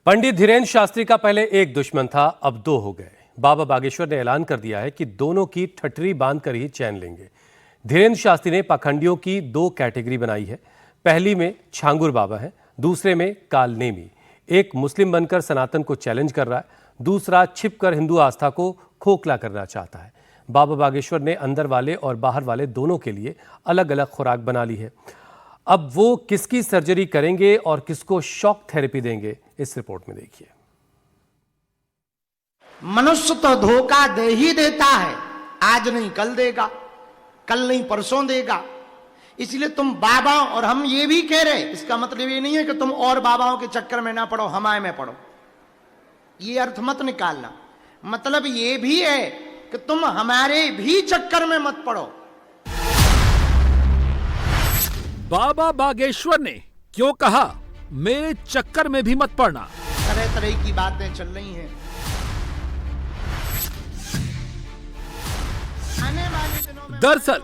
पंडित धीरेन्द्र शास्त्री का पहले एक दुश्मन था, अब दो हो गए। बाबा बागेश्वर ने ऐलान कर दिया है कि दोनों की ठठरी बांधकर ही चैन लेंगे। धीरेन्द्र शास्त्री ने पाखंडियों की दो कैटेगरी बनाई है। पहली में छांगुर बाबा है, दूसरे में कालनेमी। एक मुस्लिम बनकर सनातन को चैलेंज कर रहा है, दूसरा छिपकर हिंदू आस्था को खोखला करना चाहता है। बाबा बागेश्वर ने अंदर वाले और बाहर वाले दोनों के लिए अलग अलग खुराक बना ली है। अब वो किसकी सर्जरी करेंगे और किसको शॉक थेरेपी देंगे, इस रिपोर्ट में देखिए। मनुष्य तो धोखा दे ही देता है, आज नहीं कल देगा, कल नहीं परसों देगा। इसलिए तुम बाबा, और हम ये भी कह रहे, इसका मतलब ये नहीं है कि तुम और बाबाओं के चक्कर में ना पड़ो, हमारे में पड़ो, ये अर्थ मत निकालना। मतलब ये भी है कि तुम हमारे भी चक्कर में मत पड़ो। बाबा बागेश्वर ने क्यों कहा मेरे चक्कर में भी मत पड़ना? तरह तरह की बातें चल रही हैं। आने वाले दिनों में दरअसल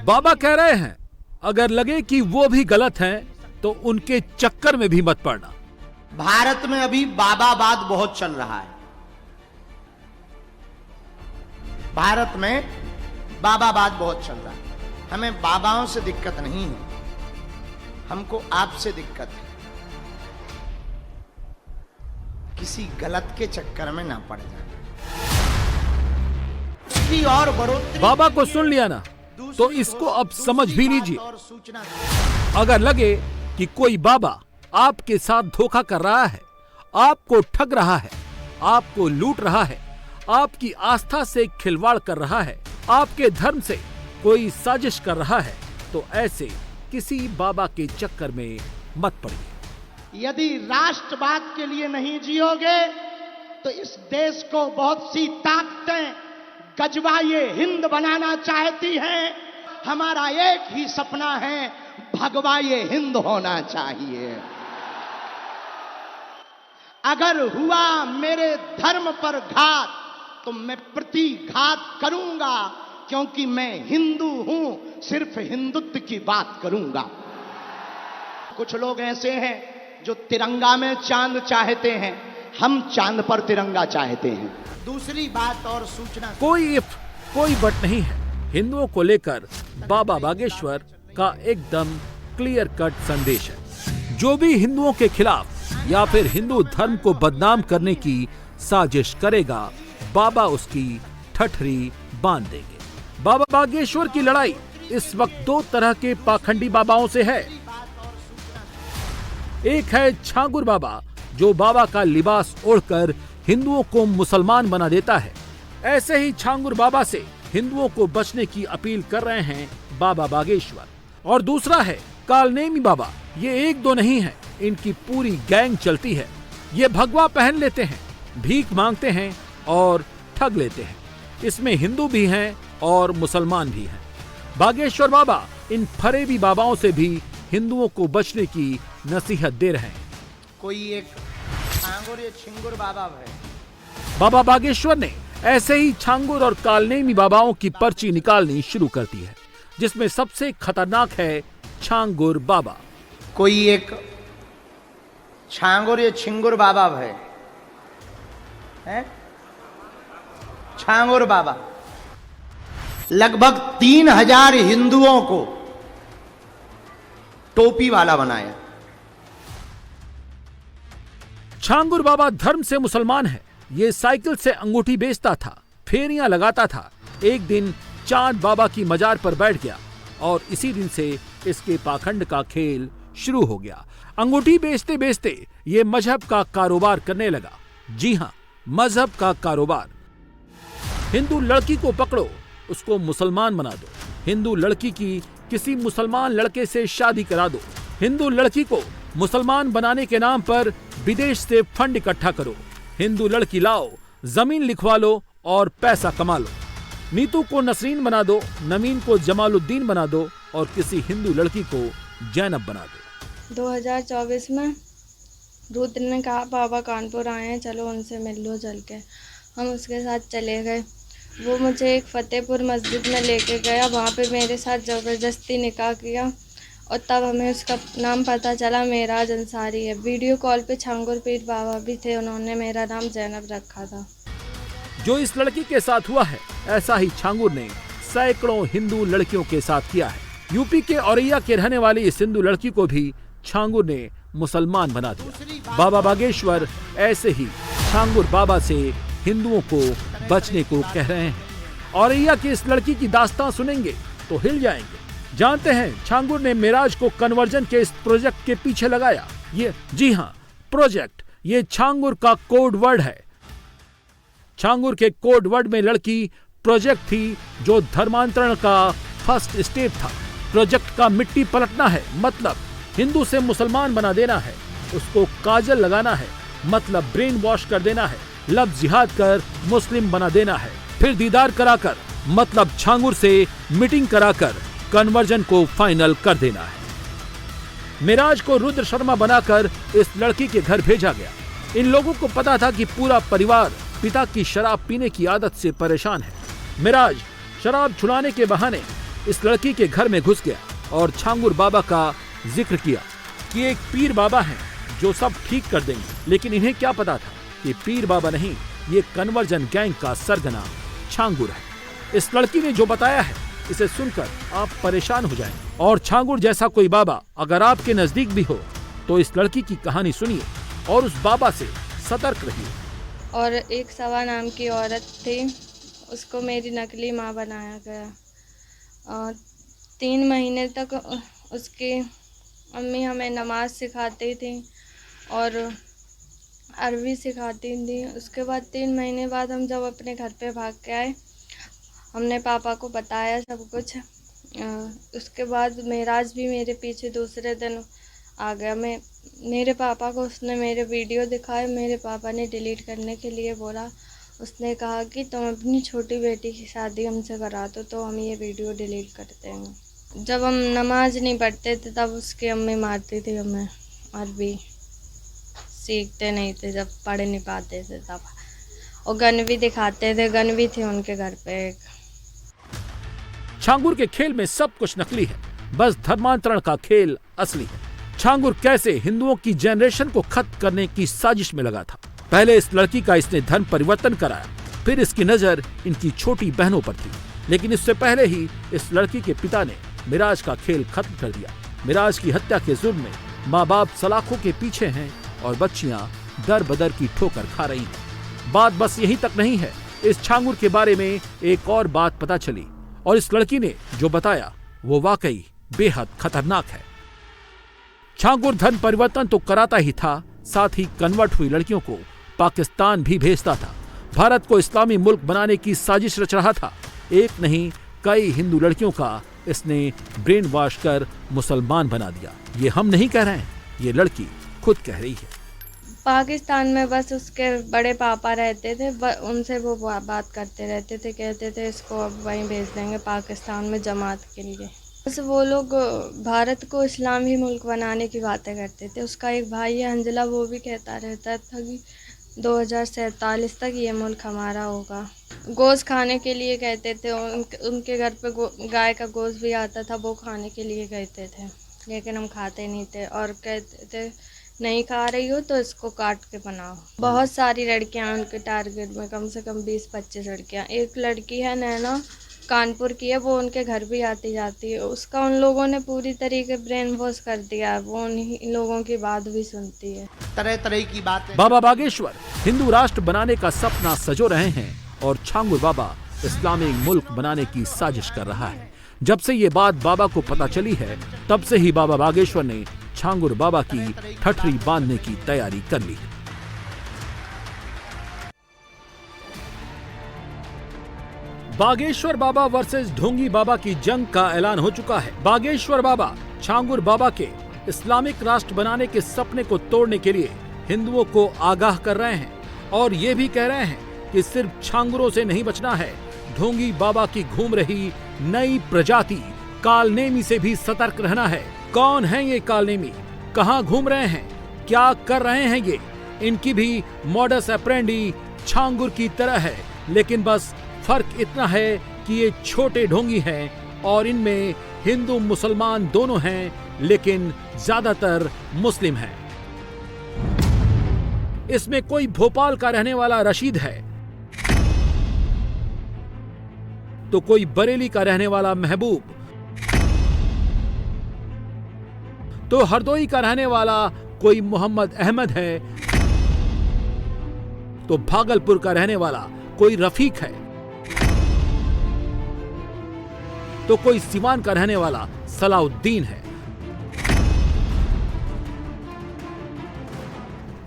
बाबा कह रहे हैं अगर लगे कि वो भी गलत हैं तो उनके चक्कर में भी मत पड़ना। भारत में अभी बाबावाद बहुत चल रहा है। भारत में बाबावाद बहुत चल रहा है। हमें बाबाओं से दिक्कत नहीं है, हमको आपसे दिक्कत है। किसी गलत के चक्कर में ना पड़ जाए। और बढ़ोतरी बाबा को सुन लिया ना, तो इसको अब समझ भी लीजिए। अगर लगे कि कोई बाबा आपके साथ धोखा कर रहा है, आपको ठग रहा है, आपको लूट रहा है, आपकी आस्था से खिलवाड़ कर रहा है, आपके धर्म से कोई साजिश कर रहा है, तो ऐसे किसी बाबा के चक्कर में मत पड़िए। यदि राष्ट्रवाद के लिए नहीं जियोगे तो इस देश को बहुत सी ताकतें गजवाए हिंद बनाना चाहती हैं। हमारा एक ही सपना है, भगवाए हिंद होना चाहिए। अगर हुआ मेरे धर्म पर घात तो मैं प्रतिघात करूंगा, क्योंकि मैं हिंदू हूं, सिर्फ हिंदुत्व की बात करूंगा। कुछ लोग ऐसे हैं जो तिरंगा में चांद चाहते हैं, हम चांद पर तिरंगा चाहते हैं। दूसरी बात और सूचना, कोई इफ कोई बट नहीं है। हिंदुओं को लेकर बाबा बागेश्वर का एकदम क्लियर कट संदेश है। जो भी हिंदुओं के खिलाफ या फिर हिंदू धर्म को बदनाम करने की साजिश करेगा, बाबा उसकी ठठरी बांध देंगे। बाबा बागेश्वर की लड़ाई इस वक्त दो तरह के पाखंडी बाबाओं से है। एक है छांगुर बाबा, जो बाबा का लिबास ओढ़कर हिंदुओं को मुसलमान बना देता है। ऐसे ही छांगुर बाबा से हिंदुओं को बचने की अपील कर रहे हैं बाबा बागेश्वर। और दूसरा है कालनेमी बाबा। ये एक दो नहीं है, इनकी पूरी गैंग चलती है। ये भगवा पहन लेते हैं, भीख मांगते हैं और ठग लेते हैं। इसमें हिंदू भी हैं और मुसलमान भी हैं। बागेश्वर बाबा इन फरेबी बाबाओं से भी हिंदुओं को बचने की नसीहत दे रहे हैं। कोई एक छांगुर या छिंगुर बाबा है। बाबा बागेश्वर ने ऐसे ही छांगुर और कालनेमी बाबाओं की पर्ची निकालनी शुरू कर दी है, जिसमें सबसे खतरनाक है छांगुर बाबा। कोई एक छांगुर या छिंगुर बाबा है? छांगुर बाबा लगभग 3000 हिंदुओं को टोपी वाला बनाया। छांगुर बाबा धर्म से मुसलमान है। ये साइकिल से अंगूठी बेचता था, फेरियां लगाता था। एक दिन चांद बाबा की मजार पर बैठ गया और इसी दिन से इसके पाखंड का खेल शुरू हो गया। अंगूठी बेचते बेचते ये मजहब का कारोबार करने लगा। जी हाँ, मजहब का कारोबार। हिंदू लड़की को पकड़ो, उसको मुसलमान बना दो। हिंदू लड़की की किसी मुसलमान लड़के से शादी करा दो। हिंदू लड़की को मुसलमान बनाने के नाम पर विदेश से फंड इकट्ठा करो। हिंदू लड़की लाओ, जमीन लिखवा लो और पैसा कमा लो। नीतू को नसरीन बना दो, नमीन को जमालुद्दीन बना दो और किसी हिंदू लड़की को जैनब बना दो। 2024 में रुद्र ने कहा बाबा कानपुर आए हैं, चलो उनसे मिल लो चल के। हम उसके साथ चले गए। वो मुझे एक फतेहपुर मस्जिद में लेके गया। वहाँ पे मेरे साथ ज़बरदस्ती निकाह किया और तब हमें उसका नाम पता चला मेराज अंसारी है। वीडियो कॉल पे छांगुर पीर बाबा भी थे, उन्होंने मेरा नाम जैनब रखा था। जो इस लड़की के साथ हुआ है, ऐसा ही छांगुर ने सैकड़ों हिंदू लड़कियों के साथ किया है। यूपी के औरैया के रहने वाली इस हिंदू लड़की को भी छांगुर ने मुसलमान बना दिया। बाबा बागेश्वर ऐसे ही छांगुर बाबा से हिंदुओं को बचने को कह रहे हैं। औरैया की इस लड़की की दास्तां सुनेंगे तो हिल जाएंगे। जानते हैं छांगुर ने मेराज को कन्वर्जन के इस प्रोजेक्ट के पीछे लगाया। ये जी हाँ, प्रोजेक्ट, ये छांगुर का कोड वर्ड है। छांगुर के कोड वर्ड में लड़की प्रोजेक्ट थी, जो धर्मांतरण का फर्स्ट स्टेप था। प्रोजेक्ट का मिट्टी पलटना है, मतलब हिंदू से मुसलमान बना देना है। उसको काजल लगाना है, मतलब ब्रेन वॉश कर देना है। लफ्ज़ जिहाद कर मुस्लिम बना देना है। फिर दीदार कराकर, मतलब छांगुर से मीटिंग कराकर कन्वर्जन को फाइनल कर देना है। मेराज को रुद्र शर्मा बनाकर इस लड़की के घर भेजा गया। इन लोगों को पता था कि पूरा परिवार पिता की शराब पीने की आदत से परेशान है। मेराज शराब छुड़ाने के बहाने इस लड़की के घर में घुस गया और छांगुर बाबा का जिक्र किया कि एक पीर बाबा हैं जो सब ठीक कर देंगे। लेकिन इन्हें क्या पता था कि पीर बाबा नहीं, ये कन्वर्जन गैंग का सरगना छांगुर है। इस लड़की ने जो बताया है, इसे सुनकर आप परेशान हो जाएंगे। और छांगुर जैसा कोई बाबा अगर आपके नजदीक भी हो तो इस लड़की की कहानी सुनिए और उस बाबा से सतर्क रहिए। और एक सवा नाम की औरत थी, उसको मेरी नकली माँ बनाया गया। 3 महीने तक उसकी अम्मी हमें नमाज सिखाती थी और अरबी सिखाती थी। उसके बाद 3 महीने बाद हम जब अपने घर पे भाग के आए, हमने पापा को बताया सब कुछ। उसके बाद मेराज भी मेरे पीछे दूसरे दिन आ गया। मेरे पापा को उसने मेरे वीडियो दिखाए। मेरे पापा ने डिलीट करने के लिए बोला। उसने कहा कि तुम अपनी छोटी बेटी की शादी हमसे करा दो तो हम ये वीडियो डिलीट कर देंगे। जब हम नमाज नहीं पढ़ते थे तब उसकी अम्मी मारती थी हमें, अरबी सीखते नहीं थे, जब पढ़ नहीं पाते थे तब। और गन भी दिखाते थे, गन भी थी उनके घर पे एक। छांगुर के खेल में सब कुछ नकली है, बस धर्मांतरण का खेल असली है। छांगुर कैसे हिंदुओं की जनरेशन को खत्म करने की साजिश में लगा था। पहले इस लड़की का इसने धर्म परिवर्तन कराया, फिर इसकी नजर इनकी छोटी बहनों पर थी। लेकिन इससे पहले ही इस लड़की के पिता ने मेराज का खेल खत्म कर दिया। मेराज की हत्या के जुर्म में माँ बाप सलाखों के पीछे हैं और बच्चियां दर बदर की ठोकर खा रही हैं। बात बस यहीं तक नहीं है, इस छांगुर के बारे में एक और बात पता चली और इस लड़की ने जो बताया वो वाकई बेहद खतरनाक है। छांगुर धर्म परिवर्तन तो कराता ही था, साथ ही कन्वर्ट हुई लड़कियों को पाकिस्तान भी भेजता था। भारत को इस्लामी मुल्क बनाने की साजिश रच रहा था। एक नहीं, कई हिंदू लड़कियों का इसने ब्रेन वॉश कर मुसलमान बना दिया। ये हम नहीं कह रहे हैं, ये लड़की खुद कह रही है। पाकिस्तान में बस उसके बड़े पापा रहते थे, उनसे वो बात करते रहते थे, कहते थे इसको अब वहीं भेज देंगे पाकिस्तान में जमात के लिए। बस वो लोग भारत को इस्लामी मुल्क बनाने की बातें करते थे। उसका एक भाई है हंजला, वो भी कहता रहता था कि 2047 तक ये मुल्क हमारा होगा। गोश्त खाने के लिए कहते थे, उनके घर पे गाय का गोश्त भी आता था, वो खाने के लिए कहते थे, लेकिन हम खाते नहीं थे और कहते थे नहीं खा रही हो तो इसको काट के बनाओ। बहुत सारी लड़कियां उनके टारगेट में, कम से कम 20-25 लड़कियां। एक लड़की है नैना, कानपुर की है, वो उनके घर भी आती जाती है। उसका उन लोगों ने पूरी तरीके ब्रेन वॉश कर दिया है, वो उन्हीं लोगों की बात भी सुनती है। तरह तरह की बातें। बाबा बागेश्वर हिंदू राष्ट्र बनाने का सपना सजो रहे हैं और छांगुर बाबा इस्लामिक मुल्क बनाने की साजिश कर रहा है। जब से ये बात बाबा को पता चली है, तब से ही बाबा बागेश्वर ने छांगुर बाबा की ठठरी बांधने की तैयारी कर ली है। बागेश्वर बाबा वर्सेस ढोंगी बाबा की जंग का ऐलान हो चुका है। बागेश्वर बाबा छांगुर बाबा के इस्लामिक राष्ट्र बनाने के सपने को तोड़ने के लिए हिंदुओं को आगाह कर रहे हैं और ये भी कह रहे हैं कि सिर्फ छांगुरों से नहीं बचना है, ढोंगी बाबा की घूम रही नई प्रजाति कालनेमी से भी सतर्क रहना है। कौन है ये कालनेमी, कहां घूम रहे हैं, क्या कर रहे हैं ये? इनकी भी मॉडस ऑपरेंडी छांगुर की तरह है, लेकिन बस फर्क इतना है कि ये छोटे ढोंगी हैं और इनमें हिंदू मुसलमान दोनों हैं, लेकिन ज्यादातर मुस्लिम हैं। इसमें कोई भोपाल का रहने वाला रशीद है, तो कोई बरेली का रहने वाला महबूब, तो हरदोई का रहने वाला कोई मोहम्मद अहमद है, तो भागलपुर का रहने वाला कोई रफीक है, तो कोई सिवान का रहने वाला सलाउद्दीन है।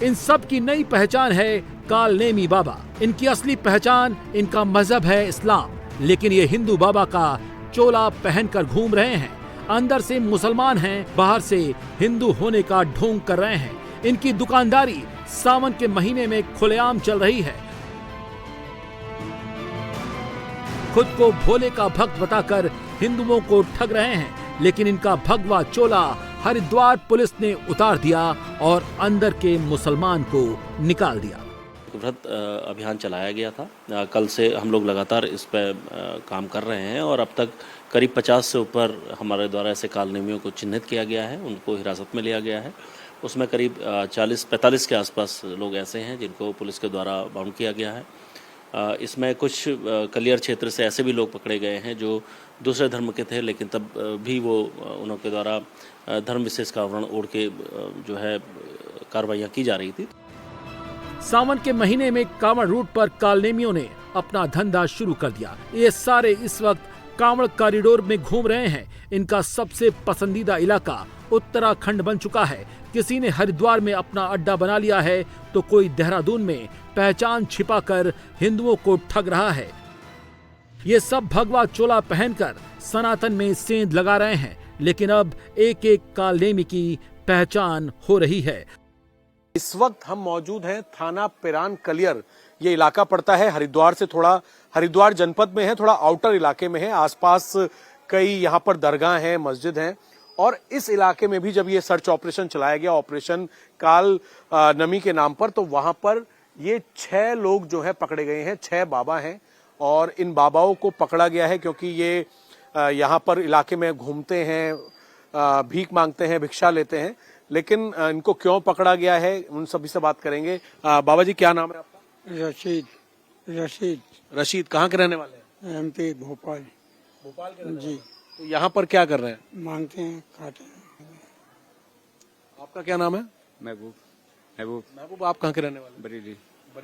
इन सब की नई पहचान है कालनेमी बाबा। इनकी असली पहचान इनका मजहब है इस्लाम, लेकिन ये हिंदू बाबा का चोला पहनकर घूम रहे हैं। अंदर से मुसलमान हैं, बाहर से हिंदू होने का ढोंग कर रहे हैं। इनकी दुकानदारी सावन के महीने में खुलेआम चल रही है। खुद को भोले का भक्त बताकर हिंदुओं को ठग रहे हैं, लेकिन इनका भगवा चोला हरिद्वार पुलिस ने उतार दिया और अंदर के मुसलमान को निकाल दिया। व्रत अभियान चलाया गया था। कल से हम लोग लगातार इस पर काम कर रहे हैं और अब तक करीब 50 से ऊपर हमारे द्वारा ऐसे कालनेमियों को चिन्हित किया गया है, उनको हिरासत में लिया गया है। उसमें करीब 40-45 के आसपास लोग ऐसे हैं जिनको पुलिस के द्वारा बाउंड किया गया है। इसमें कुछ कलियर क्षेत्र से ऐसे भी लोग पकड़े गए हैं जो दूसरे धर्म के थे, लेकिन तब भी वो उनके द्वारा धर्म विशेष का आवरण ओढ़ के जो है कार्रवाइयाँ की जा रही थी। सावन के महीने में कांवड़ रूट पर कालनेमियों ने अपना धंधा शुरू कर दिया। ये सारे इस वक्त कांवड़ कॉरिडोर में घूम रहे हैं। इनका सबसे पसंदीदा इलाका उत्तराखंड बन चुका है। किसी ने हरिद्वार में अपना अड्डा बना लिया है, तो कोई देहरादून में पहचान छिपाकर हिंदुओं को ठग रहा है। ये सब भगवा चोला पहनकर सनातन में सेंध लगा रहे हैं, लेकिन अब एक एक कालनेमी की पहचान हो रही है। इस वक्त हम मौजूद हैं थाना पिरान कलियर। ये इलाका पड़ता है हरिद्वार से, थोड़ा हरिद्वार जनपद में है, थोड़ा आउटर इलाके में है। आसपास कई यहाँ पर दरगाह हैं, मस्जिद हैं, और इस इलाके में भी जब ये सर्च ऑपरेशन चलाया गया, ऑपरेशन काल नमी के नाम पर, तो वहां पर ये 6 लोग जो है पकड़े गए हैं। 6 बाबा हैं और इन बाबाओं को पकड़ा गया है क्योंकि ये यहाँ पर इलाके में घूमते हैं, भीख मांगते हैं, भिक्षा लेते हैं। लेकिन इनको क्यों पकड़ा गया है उन सभी से बात करेंगे। बाबा जी क्या नाम है आपका? रशीद। रशीद कहाँ के रहने वाले हैं? MP भोपाल। भोपाल के रहने जी। तो यहाँ पर क्या कर रहे हैं? मांगते हैं, खाते हैं। आपका क्या नाम है? महबूब। महबूब आप कहाँ के रहने वाले?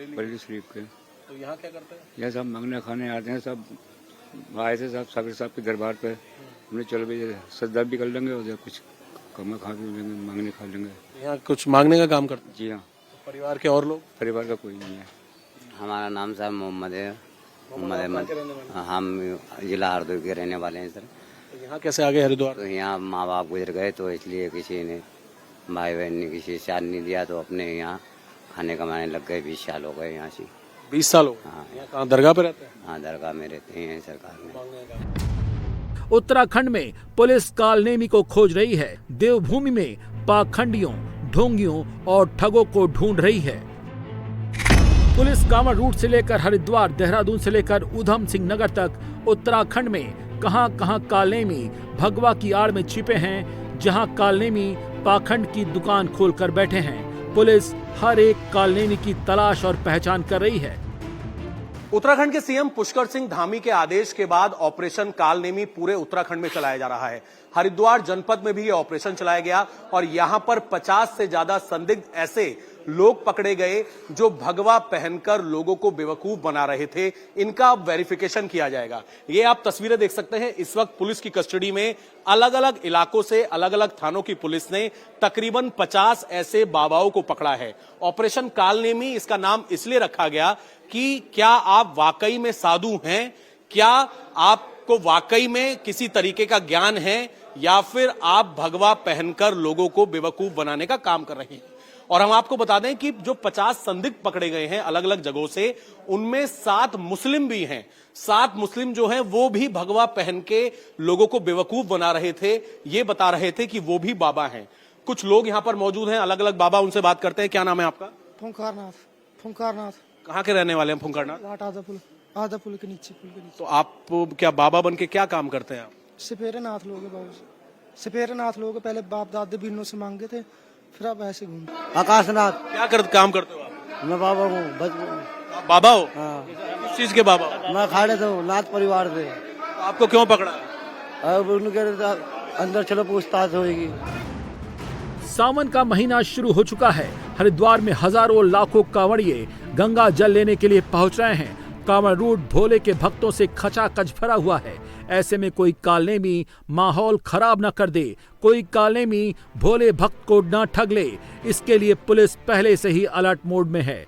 बरेली शरीफ के। तो यहाँ क्या करते हैं? यह सब मांगने खाने आते हैं, सब आए थे सब साबिर साहब के दरबार पे। हमने चलो भाई सजदा भी कर लेंगे और कुछ कमा खा भी लेंगे, मांगने खा लेंगे। यहाँ कुछ मांगने का काम करते हैं? जी हाँ। परिवार के और लोग? परिवार का कोई नहीं है। हमारा नाम साहब मोहम्मद है, मोहम्मद अहमद। हम जिला हरदोई के रहने वाले हैं सर। तो यहाँ कैसे आ गए हरिद्वार? तो यहाँ माँ बाप गुजर गए, तो इसलिए किसी ने, भाई बहन ने किसी साथ नहीं दिया, तो अपने यहाँ खाने कमाने लग गए। 20 साल हो गए यहाँ से। 20 साल हो गए? हाँ। यहाँ कहाँ दरगाह पे रहते हैं? हाँ, दरगाह में रहते हैं सरकार में। उत्तराखंड में पुलिस कालनेमी को खोज रही है। देवभूमि में पाखंडियों, ढोंगियों और ठगों को ढूंढ रही है। पुलिस कांवड़ रूट से लेकर हरिद्वार, देहरादून से लेकर ऊधम सिंह नगर तक उत्तराखंड में कहां-कहां कालनेमी भगवा की आड़ में छिपे हैं, जहां कालनेमी पाखंड की दुकान खोलकर बैठे हैं। पुलिस हर एक कालनेमी की तलाश और पहचान कर रही है। उत्तराखंड के सीएम पुष्कर सिंह धामी के आदेश के बाद ऑपरेशन कालनेमी पूरे उत्तराखंड में चलाया जा रहा है। हरिद्वार जनपद में भी ये ऑपरेशन चलाया गया और यहां पर 50 से ज्यादा संदिग्ध ऐसे लोग पकड़े गए जो भगवा पहनकर लोगों को बेवकूफ बना रहे थे। इनका अब वेरिफिकेशन किया जाएगा। ये आप तस्वीरें देख सकते हैं। इस वक्त पुलिस की कस्टडी में अलग अलग इलाकों से, अलग अलग थानों की पुलिस ने तकरीबन 50 ऐसे बाबाओं को पकड़ा है। ऑपरेशन कालनेमी इसका नाम इसलिए रखा गया कि क्या आप वाकई में साधु हैं, क्या आपको वाकई में किसी तरीके का ज्ञान है, या फिर आप भगवा पहनकर लोगों को बेवकूफ बनाने का काम कर रहे हैं। और हम आपको बता दें कि जो 50 संदिग्ध पकड़े गए हैं अलग अलग जगहों से, उनमें 7 मुस्लिम भी हैं। 7 मुस्लिम जो हैं वो भी भगवा पहन के लोगों को बेवकूफ बना रहे थे। ये बता रहे थे कि वो भी बाबा हैं। कुछ लोग यहाँ पर मौजूद हैं, अलग अलग बाबा, उनसे बात करते हैं। क्या नाम है आपका? फुंकारनाथ। कहाँ के रहने वाले हैं फुंकारनाथ? आधा पुल के नीचे। तो आप क्या बाबा बन के क्या काम करते हैं आप? सपेरे नाथ लोग बाबू। सपेरनाथ लोग पहले बाप दादे बिन्नों से मांगे थे, फिर अब ऐसे घूम। आकाशनाथ। क्या काम करते हो आप? मैं बाबा हूँ। आप बाबा हो? हाँ। किस चीज के बाबा हो? मैं खाड़े थे, नाथ परिवार थे। तो आपको क्यों पकड़ा? अब उनके अंदर चलो पूछताछ होगी। सावन का महीना शुरू हो चुका है। हरिद्वार में हजारों लाखों कांवड़िए गंगा जल लेने के लिए पहुंच रहे हैं। कांवड़ रूट भोले के भक्तों से खचाखच भरा हुआ है। ऐसे में कोई कालनेमी माहौल खराब न कर दे, कोई कालनेमी भोले भक्त को न ठग ले, इसके लिए पुलिस पहले से ही अलर्ट मोड में है।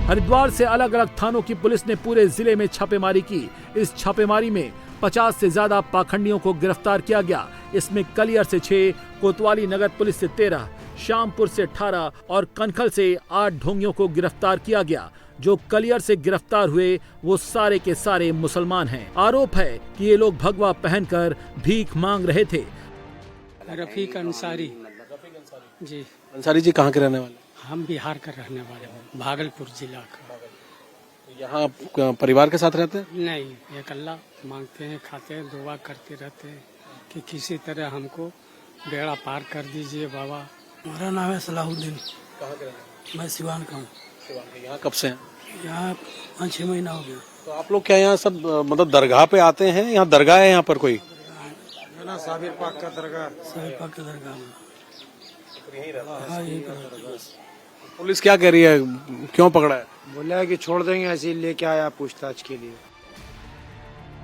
हरिद्वार से अलग अलग थानों की पुलिस ने पूरे जिले में छापेमारी की। इस छापेमारी में 50 से ज्यादा पाखंडियों को गिरफ्तार किया गया। इसमें कलियर से 6, कोतवाली नगर पुलिस से 13, श्यामपुर से 18 और कनखल से 8 ढोंगियों को गिरफ्तार किया गया। जो कलियर से गिरफ्तार हुए वो सारे के सारे मुसलमान हैं। आरोप है कि ये लोग भगवा पहनकर भीख मांग रहे थे। रफीक अंसारी जी। अंसारी जी कहाँ के रहने वाले? हम बिहार का रहने वाले हैं, भागलपुर जिला का। यहाँ परिवार के साथ रहते हैं? नहीं, अकेला मांगते हैं, खाते हैं, दुआ करते रहते हैं कि किसी तरह हमको बेड़ा पार कर दीजिए बाबा। हमारा नाम है सलाहुद्दीन। कहाँ के रहने? मैं सिवान का हूँ। यहाँ कब से हैं? यहाँ 5-6 महीना हो गया। तो आप लोग क्या यहाँ सब मतलब दरगाह पे आते हैं? यहाँ दरगाह है यहाँ पर कोई? साबिर पाक का दरगाह। साबिर पाक का दरगाह। हाँ, यही पर। पुलिस क्या कह रही है, क्यों पकड़ा है? बोला है कि छोड़ देंगे, ऐसे ही लेके आया पूछताछ के लिए।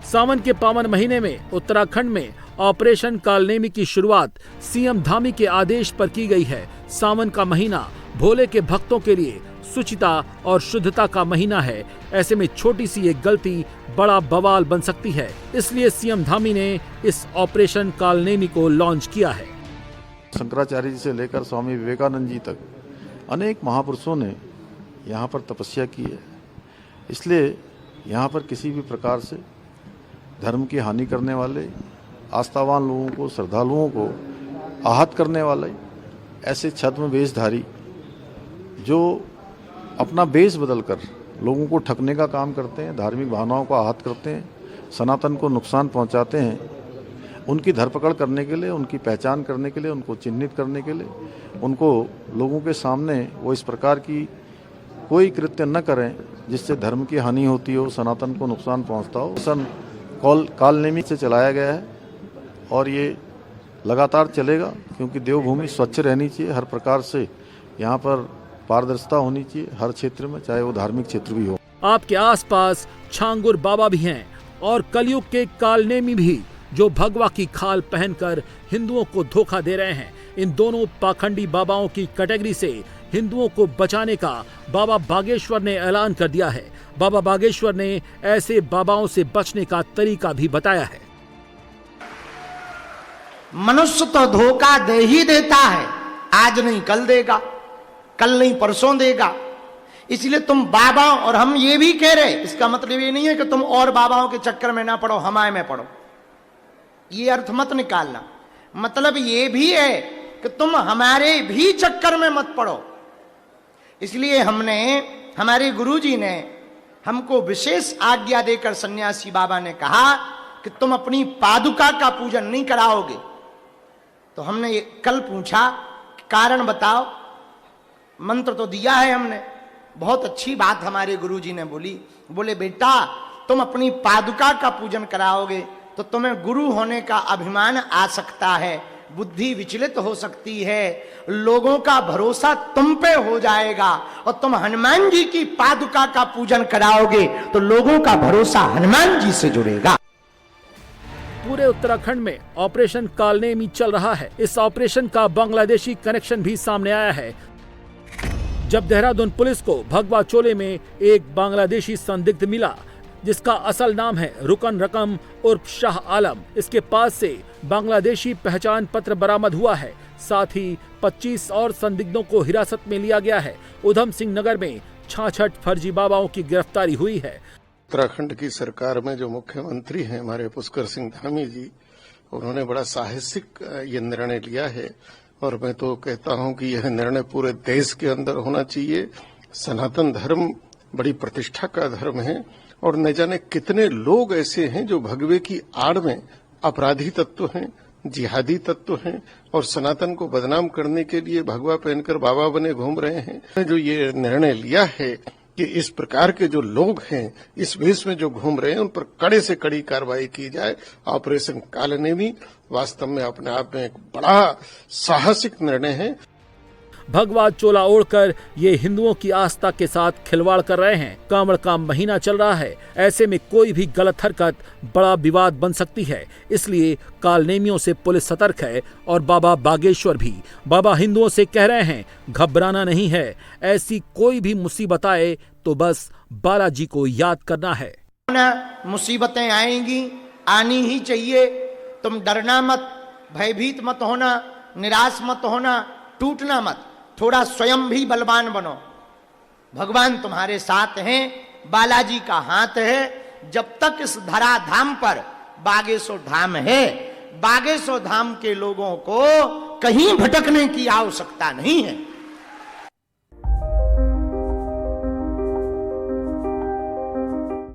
सावन के पावन महीने में उत्तराखंड में ऑपरेशन कालनेमी की शुरुआत सीएम धामी के आदेश पर की गई है। सावन का महीना भोले के भक्तों के लिए शुचिता और शुद्धता का महीना है। ऐसे में छोटी सी एक गलती बड़ा बवाल बन सकती है। इसलिए सीएम धामी ने इस ऑपरेशन कालनेमी को लॉन्च किया है। शंकराचार्य जी से लेकर स्वामी विवेकानंद जी तक अनेक महापुरुषों ने यहाँ पर तपस्या की है। इसलिए यहाँ पर किसी भी प्रकार से धर्म की हानि करने वाले, आस्थावान लोगों को, श्रद्धालुओं को आहत करने वाले ऐसे छद्म वेशधारी जो अपना वेश बदलकर लोगों को ठगने का काम करते हैं, धार्मिक भावनाओं को आहत करते हैं, सनातन को नुकसान पहुंचाते हैं, उनकी धरपकड़ करने के लिए, उनकी पहचान करने के लिए, उनको चिन्हित करने के लिए, उनको लोगों के सामने वो इस प्रकार की कोई कृत्य न करें जिससे धर्म की हानि होती हो, सनातन को नुकसान पहुंचता हो। सन कालनेमी से चलाया गया है और ये लगातार चलेगा, क्योंकि देवभूमि स्वच्छ रहनी चाहिए। हर प्रकार से यहाँ पर पारदर्शिता होनी चाहिए हर क्षेत्र में, चाहे वो धार्मिक क्षेत्र भी हो। आपके आसपास छांगुर बाबा भी हैं और कलयुग के कालनेमी भी, जो भगवा की खाल पहनकर हिंदुओं को धोखा दे रहे हैं। इन दोनों पाखंडी बाबाओं की कैटेगरी से हिंदुओं को बचाने का बाबा बागेश्वर ने ऐलान कर दिया है। बाबा बागेश्वर ने ऐसे बाबाओं से बचने का तरीका भी बताया है। मनुष्य तो धोखा दे ही देता है, आज नहीं कल देगा, कल नहीं परसों देगा। इसलिए तुम बाबा, और हम ये भी कह रहे, इसका मतलब ये नहीं है कि तुम और बाबाओं के चक्कर में ना पड़ो, हमारे में पड़ो, ये अर्थ मत निकालना। मतलब ये भी है कि तुम हमारे भी चक्कर में मत पड़ो। इसलिए हमने, हमारे गुरुजी ने हमको विशेष आज्ञा देकर सन्यासी बाबा ने कहा कि तुम अपनी पादुका का पूजन नहीं कराओगे। तो हमने कल पूछा कारण बताओ, मंत्र तो दिया है हमने, बहुत अच्छी बात हमारे गुरुजी ने बोली। बोले बेटा तुम अपनी पादुका का पूजन कराओगे तो तुम्हें गुरु होने का अभिमान आ सकता है, बुद्धि विचलित हो सकती है, लोगों का भरोसा तुम पे हो जाएगा। और तुम हनुमान जी की पादुका का पूजन कराओगे तो लोगों का भरोसा हनुमान जी से जुड़ेगा। पूरे उत्तराखंड में ऑपरेशन कालनेमी चल रहा है। इस ऑपरेशन का बांग्लादेशी कनेक्शन भी सामने आया है। जब देहरादून पुलिस को भगवा चोले में एक बांग्लादेशी संदिग्ध मिला, जिसका असल नाम है रुकन रकम उर्फ शाह आलम, इसके पास से बांग्लादेशी पहचान पत्र बरामद हुआ है। साथ ही 25 और संदिग्धों को हिरासत में लिया गया है। उधम सिंह नगर में 66 फर्जी बाबाओं की गिरफ्तारी हुई है। उत्तराखंड की सरकार में जो मुख्यमंत्री हैं हमारे पुष्कर सिंह धामी जी, उन्होंने बड़ा साहसिक ये निर्णय लिया है और मैं तो कहता हूं कि यह निर्णय पूरे देश के अंदर होना चाहिए। सनातन धर्म बड़ी प्रतिष्ठा का धर्म है और न जाने कितने लोग ऐसे हैं जो भगवे की आड़ में अपराधी तत्व हैं, जिहादी तत्व हैं और सनातन को बदनाम करने के लिए भगवा पहनकर बाबा बने घूम रहे हैं। जो ये निर्णय लिया है कि इस प्रकार के जो लोग हैं, इस वेश में जो घूम रहे हैं, उन पर कड़े से कड़ी कार्रवाई की जाए। ऑपरेशन कालनेमी वास्तव में अपने आप में एक बड़ा साहसिक निर्णय है। भगवा चोला ओढ़कर ये हिंदुओं की आस्था के साथ खिलवाड़ कर रहे हैं। कांवड़ का महीना चल रहा है, ऐसे में कोई भी गलत हरकत बड़ा विवाद बन सकती है। इसलिए कालनेमियों से पुलिस सतर्क है और बाबा बागेश्वर भी। बाबा हिंदुओं से कह रहे हैं, घबराना नहीं है। ऐसी कोई भी मुसीबत आए तो बस बालाजी को याद करना है। मुसीबतें आएंगी, आनी ही चाहिए। तुम डरना मत, भयभीत मत होना, निराश मत होना, टूटना मत। थोड़ा स्वयं भी बलवान बनो। भगवान तुम्हारे साथ हैं, बालाजी का हाथ है। जब तक इस धराधाम पर बागेश्वर धाम है, बागेश्वर धाम के लोगों को कहीं भटकने की आवश्यकता नहीं है।